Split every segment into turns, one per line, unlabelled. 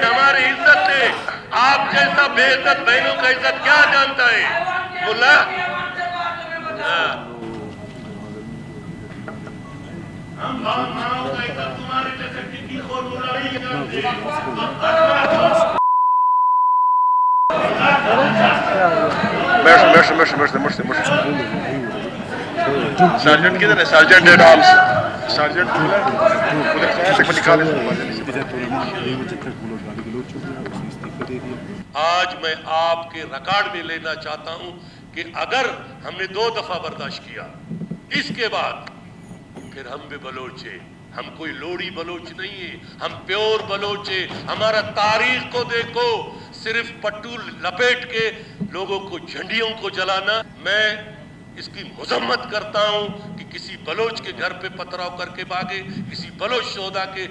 हमारी इज्जत है। आप जैसा बेइज्जत बहनों का इज्जत क्या जानता है मुल्ला? हम माओ का इज्जत तुम्हारे जैसे टिक्की खोर मुल्ला नहीं जानते। सार्जेंट किधर है? सार्जेंट एट आर्म्स, सार्जेंट आज मैं आपके रिकॉर्ड में लेना चाहता हूं कि अगर हमने 2 दफा बर्दाश्त किया, इसके बाद फिर हम भी बलोच है। हम कोई लोड़ी बलोच नहीं है, हम प्योर बलोच है। हमारा तारीख को देखो, सिर्फ पट्टू लपेट के लोगों को झंडियों को जलाना। मैं इसकी मजम्मत करता हूं कि किसी बलोच के घर पे पथराव करके भागे, किसी बलोच शोहदा के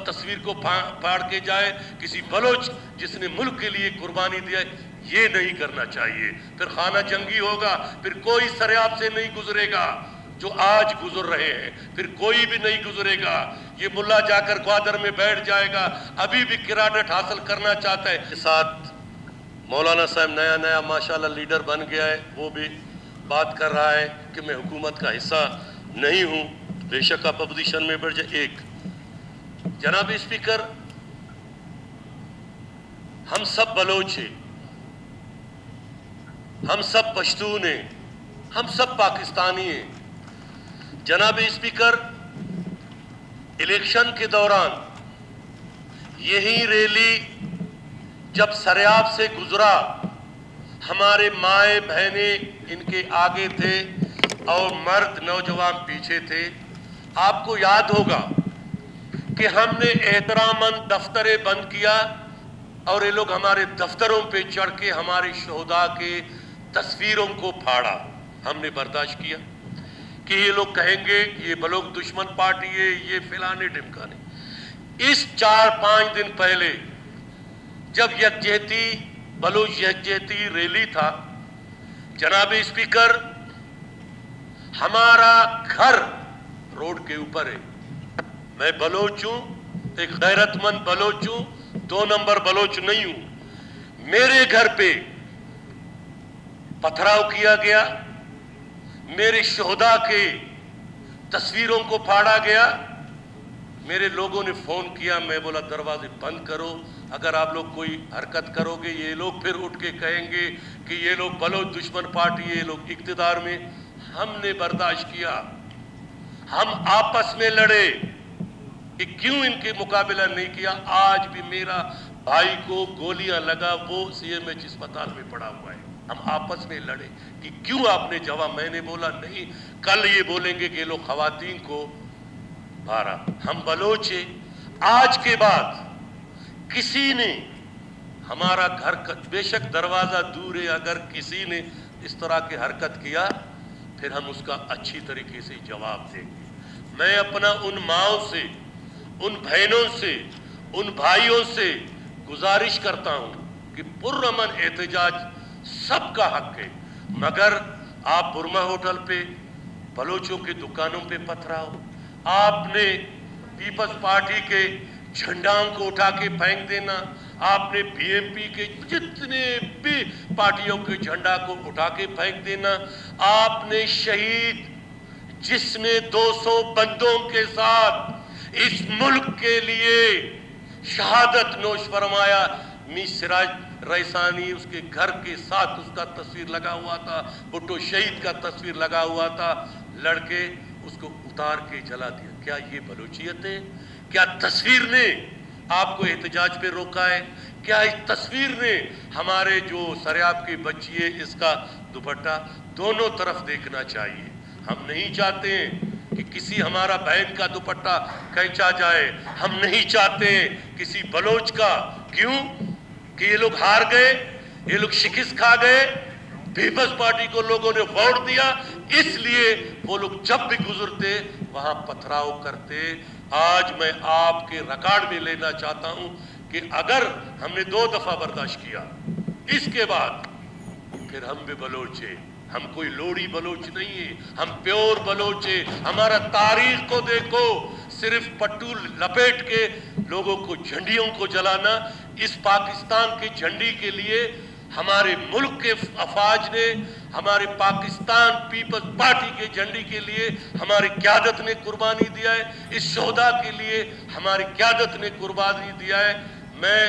तस्वीर को फाड़ के जाए, किसी बलोच जिसने मुल्क के लिए कुर्बानी दिया, ये नहीं करना चाहिए। फिर खाना जंगी होगा, फिर कोई सरेआब से नहीं गुजरेगा जो आज गुजर रहे हैं, फिर कोई भी नहीं गुजरेगा। ये मुल्ला जाकर ग्वादर में बैठ जाएगा, अभी भी किराडट हासिल करना चाहता है। साथ मौलाना साहब नया माशाल्लाह लीडर बन गया है, वो भी बात कर रहा है कि मैं हुकूमत का हिस्सा नहीं हूं। बेशक आप अपोजिशन में बैठ जाए। एक जनाब स्पीकर, हम सब बलोच हैं, हम सब पश्तून हैं, हम सब पाकिस्तानी हैं। जनाब स्पीकर, इलेक्शन के दौरान यही रैली जब सरेआब से गुजरा, हमारे माए बहने इनके आगे थे और मर्द नौजवान पीछे थे। आपको याद होगा कि हमने एहतरामन दफ्तरे बंद किया और ये लोग हमारे दफ्तरों पे चढ़ के हमारे शोहदा के तस्वीरों को फाड़ा। हमने बर्दाश्त किया कि ये लोग कहेंगे कि ये बलोच दुश्मन पार्टी है, ये फलाने ढिमकाने। इस 4-5 दिन पहले जब यकजहती बलोच यकजहती रैली था, जनाब स्पीकर, हमारा घर रोड के ऊपर है। मैं बलोच हूं, एक गैरतमंद बलोच हूं, 2 नंबर बलोच नहीं हूं। मेरे घर पे पथराव किया गया, मेरे शोहदा के तस्वीरों को फाड़ा गया। मेरे लोगों ने फोन किया, मैं बोला दरवाजे बंद करो, अगर आप लोग कोई हरकत करोगे ये लोग फिर उठ के कहेंगे कि ये लोग बलोच दुश्मन पार्टी है, ये लोग इक्तिदार में। हमने बर्दाश्त किया, हम आपस में लड़े कि क्यों इनके मुकाबला नहीं किया। आज भी मेरा भाई को गोलियां लगा, वो CMH अस्पताल में पड़ा हुआ है। हम आपस में लड़े कि क्यों आपने जवाब। मैंने बोला नहीं, कल ये बोलेंगे कि ये लोग खवातीन को मारा। हम बलोच हैं। आज के बाद किसी ने हमारा घर का, बेशक दरवाजा दूर है, अगर किसी ने इस तरह की हरकत किया फिर हम उसका अच्छी तरीके से जवाब देंगे। मैं अपना उन माओं से, उन बहनों से, उन भाइयों से गुजारिश करता हूं कि पुरअमन एहतजाज सबका हक है, मगर आप बुरमा होटल पे बलोचों की दुकानों पे पथराव, आपने पीपल्स पार्टी के झंडाओं को उठा के फेंक देना, आपने BMP के जितने भी पार्टियों के झंडा को उठा के फेंक देना, आपने शहीद जिसने 200 बंदों के साथ इस मुल्क के लिए शहादत नोश फरमाया, मी सिराज रईसानी, उसके घर के साथ उसका तस्वीर लगा हुआ था, भुट्टो शहीद का तस्वीर लगा हुआ था, लड़के उसको उतार के जला दिया। क्या ये बलूचियत है? क्या तस्वीर ने आपको एहतजाज पे रोका है? क्या इस तस्वीर ने हमारे जो सरेआब की बच्ची है इसका दुपट्टा, दोनों तरफ देखना चाहिए। हम नहीं चाहते कि किसी हमारा बहन का दुपट्टा खींचा जाए, हम नहीं चाहते किसी बलोच का। क्यों कि ये लोग हार गए, ये लोग शिकस्त खा गए, पीपल्स पार्टी को लोगों ने वोट दिया, इसलिए वो लोग जब भी गुजरते वहां पथराव करते। आज मैं आपके रिकॉर्ड में लेना चाहता हूं कि अगर हमने 2 दफा बर्दाश्त किया, इसके बाद फिर हम भी बलोच हैं, ہم کوئی لوڑی بلوچ نہیں ہے، ہم پیور بلوچ ہے. ہمارا تاریخ کو دیکھو، صرف پٹو لپیٹ کے لوگوں کو جھنڈیوں کو جلانا. اس پاکستان کے جھنڈی کے لیے ہمارے ملک کے افواج نے، ہمارے پاکستان پیپلز پارٹی کے جھنڈی کے لیے ہماری قیادت نے قربانی دیا ہے. اس شہداء کے لیے ہماری قیادت نے قربانی دیا ہے. میں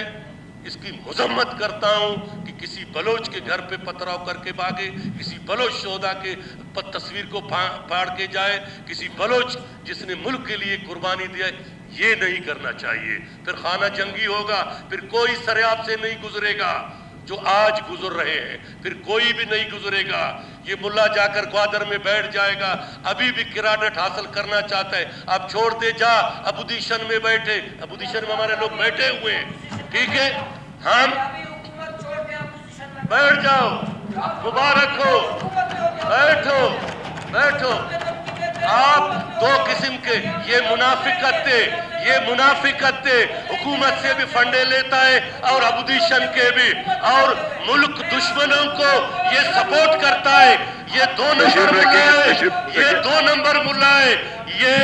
اس کی مذمت کرتا ہوں کہ کسی بلوچ کے گھر پہ پتھراؤ کر کے بھاگے، کسی بلوچ شہداء کے تصویر کو پھاڑ کے جائے، کسی بلوچ جس نے ملک کے لیے قربانی دیا ہے. یہ نہیں کرنا چاہیے. پھر خانہ جنگی ہوگا، پھر کوئی سریاب سے نہیں گزرے گا جو آج گزر رہے ہیں، پھر کوئی بھی نہیں گزرے گا. یہ ملا جا کر گوادر میں بیٹھ جائے گا، ابھی بھی کراڈٹ حاصل کرنا چاہتا ہے. اب چھوڑ دے جا، ابودیشن میں بیٹھے، ابودیشن میں ہمارے لوگ بیٹھے ہوئے ہیں. ٹھیک ہے، ہم بیٹھ جاؤ، مبارک ہو، بیٹھو بیٹھو. آپ دو قسم کے، یہ منافقت تھے، یہ منافقت تھے. حکومت سے بھی فنڈے لیتا ہے اور ابودیشن کے بھی، اور ملک دشمنوں کو یہ سپورٹ کرتا ہے. یہ دو نمبر ملا ہے، یہ دو نمبر ملا ہے. یہ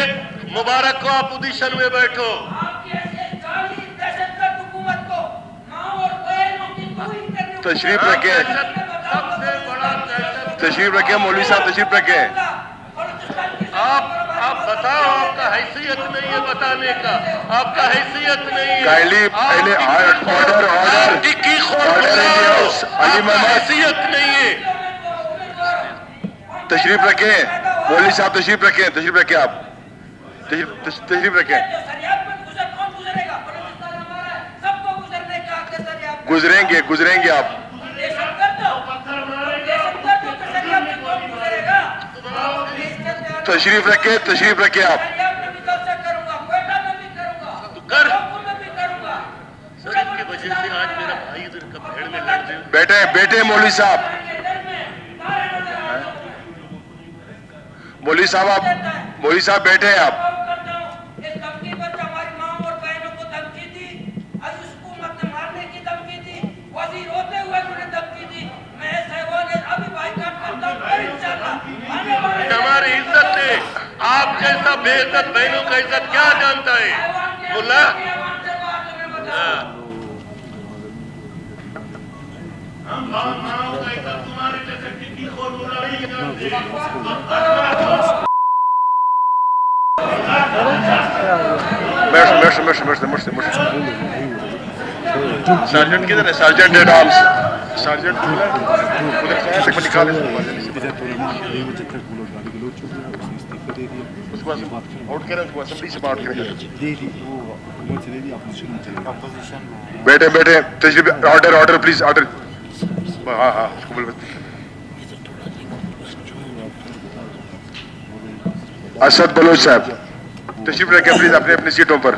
مبارک ہو، اپوزیشن میں بیٹھو.
تشریف رکھیں، تشریف رکھیں مولوی صاحب، تشریف رکھیں.
آپ بتاؤ، آپ کا حیثیت نہیں ہے بتانے کا، آپ کا حیثیت نہیں ہے.
کائنڈلی پہلے آرڈر
آپ کی خور بلاؤ، آپ کا حیثیت نہیں ہے.
تشریف رکھیں مولوی صاحب، تشریف رکھیں، تشریف رکھیں. آپ تشریف رکھیں. گزریں گے، گزریں گے. آپ تشریف رکھیں، تشریف رکھیں. آپ
سر کی وجہ سے آج میرا بھائی ادھر کا بھیڑ میں لڑ دے.
بیٹھے بیٹھے مولوی صاحب، مولوی صاحب آپ، مولوی صاحب بیٹھے ہیں. آپ
ہماری عزت ہے، آپ جیسا بے عزت بہنوں کا عزت کیا جانتا ہے ملا. ہم ماؤں کا عزت تمہارے جیسے ٹکی خور ملا نہیں جانتے.
سارجنٹ کدھر ہے؟ سارجنٹ ایٹ آرمز، سارجنٹ بیٹھے بیٹھے. تشریف، آرڈر آرڈر پلیز، آرڈر. ہاں ہاں، اس کو بول. اسد بلوچ صاحب تشریف رکھیں پلیز اپنے اپنی سیٹوں پر.